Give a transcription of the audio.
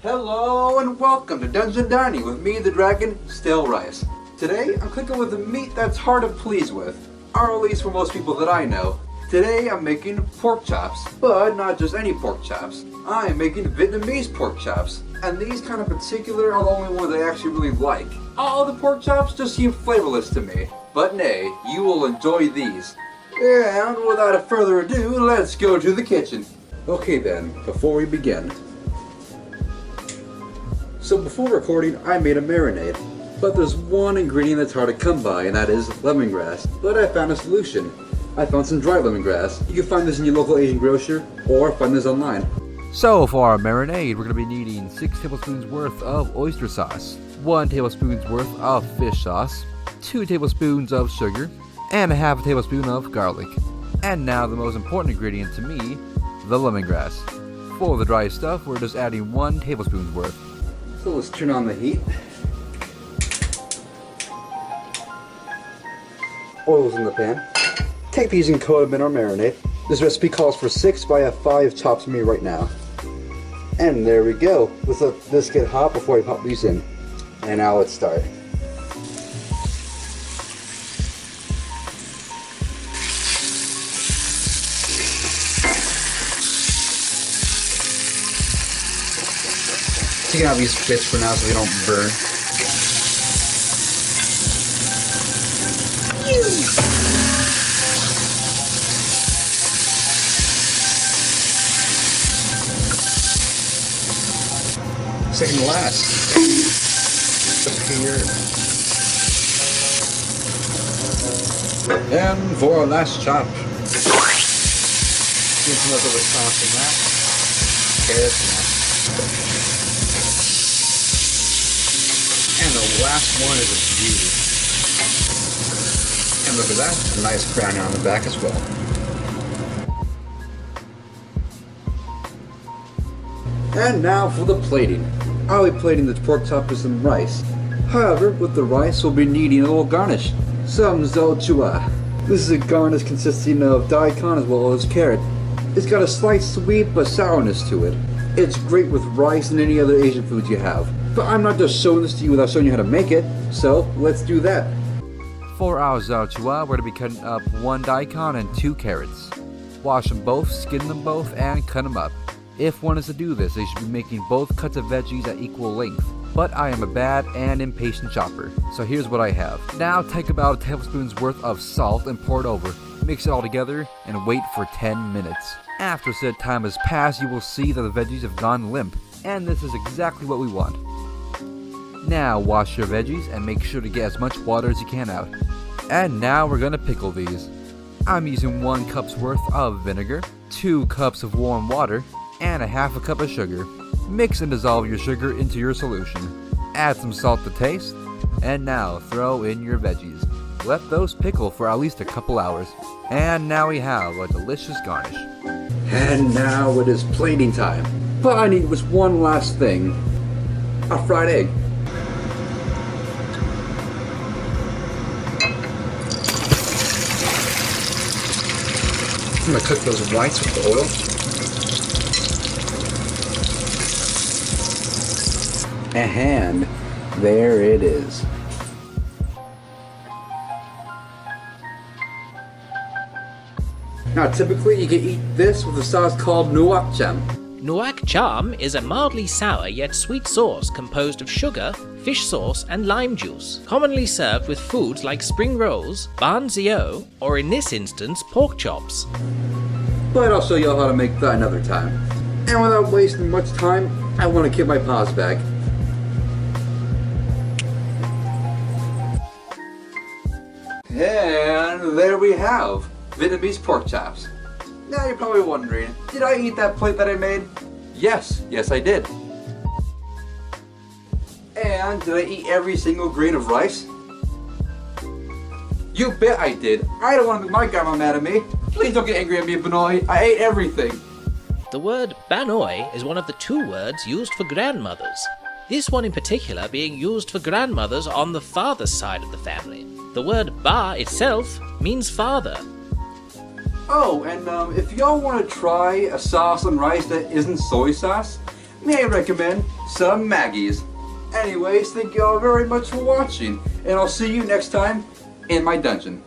Hello and welcome to Dungeon Dining with me, the Dragon, Stale Rice. Today, I'm cooking with a meat that's hard to please with, or at least for most people that I know. Today, I'm making pork chops, but not just any pork chops. I'm making Vietnamese pork chops, and these kind of particular are the only ones I actually really like. All the pork chops just seem flavorless to me, but nay, you will enjoy these. And without further ado, let's go to the kitchen. Okay then, before we begin. So before recording, I made a marinade. But there's one ingredient that's hard to come by, and that is lemongrass. But I found a solution. I found some dry lemongrass. You can find this in your local Asian grocer, or find this online. So for our marinade, we're going to be needing 6 tablespoons worth of oyster sauce, 1 tablespoon's worth of fish sauce, 2 tablespoons of sugar, and a half a tablespoon of garlic. And now the most important ingredient to me, the lemongrass. For the dry stuff, we're just adding 1 tablespoon's worth. So let's turn on the heat. Oil's in the pan. Take these and coat them in our marinade. This recipe calls for 6, but I have 5 chops for me right now. And there we go. Let's let this get hot before I pop these in. And now let's start. Taking out these bits for now so they don't burn. Second to last. Here. And for our last chop. Get some leftover sauce in that. Carrots and that. And the last one is a beauty. And look at that, a nice crown on the back as well. And now for the plating. I'll be plating the pork chop with some rice. However, with the rice, we'll be needing a little garnish. Some Do Chua. This is a garnish consisting of Daikon as well as carrot. It's got a slight sweet but sourness to it. It's great with rice and any other Asian foods you have. But I'm not just showing this to you without showing you how to make it, so let's do that. For our Do Chua, we're going to be cutting up 1 daikon and 2 carrots. Wash them both, skin them both, and cut them up. If one is to do this, they should be making both cuts of veggies at equal length. But I am a bad and impatient chopper, so here's what I have. Now take about a tablespoon's worth of salt and pour it over. Mix it all together and wait for 10 minutes. After said time has passed, you will see that the veggies have gone limp, and this is exactly what we want. Now wash your veggies and make sure to get as much water as you can out. And now we're gonna pickle these. I'm using 1 cup's worth of vinegar, 2 cups of warm water, and a half a cup of sugar. Mix and dissolve your sugar into your solution. Add some salt to taste, and now throw in your veggies. Let those pickle for at least a couple hours. And now we have a delicious garnish. And now it is plating time. But I need just one last thing. A fried egg. I'm gonna cook those whites with the oil. And there it is. Now typically you can eat this with a sauce called nuoc cham. Nuoc cham is a mildly sour yet sweet sauce composed of sugar, fish sauce and lime juice, commonly served with foods like spring rolls, ban zio, or in this instance pork chops. But I'll show you all how to make that another time. And without wasting much time, I want to get my paws back. And there we have Vietnamese pork chops. Now you're probably wondering, did I eat that plate that I made? Yes, I did. And did I eat every single grain of rice? You bet I did. I don't want to make my grandma mad at me. Please don't get angry at me, Benoy. I ate everything. The word banoi is one of the 2 words used for grandmothers. This one in particular being used for grandmothers on the father's side of the family. The word ba itself means father. Oh, and if y'all want to try a sauce on rice that isn't soy sauce, may I recommend some Maggie's. Anyways, thank you all very much for watching, and I'll see you next time in my dungeon.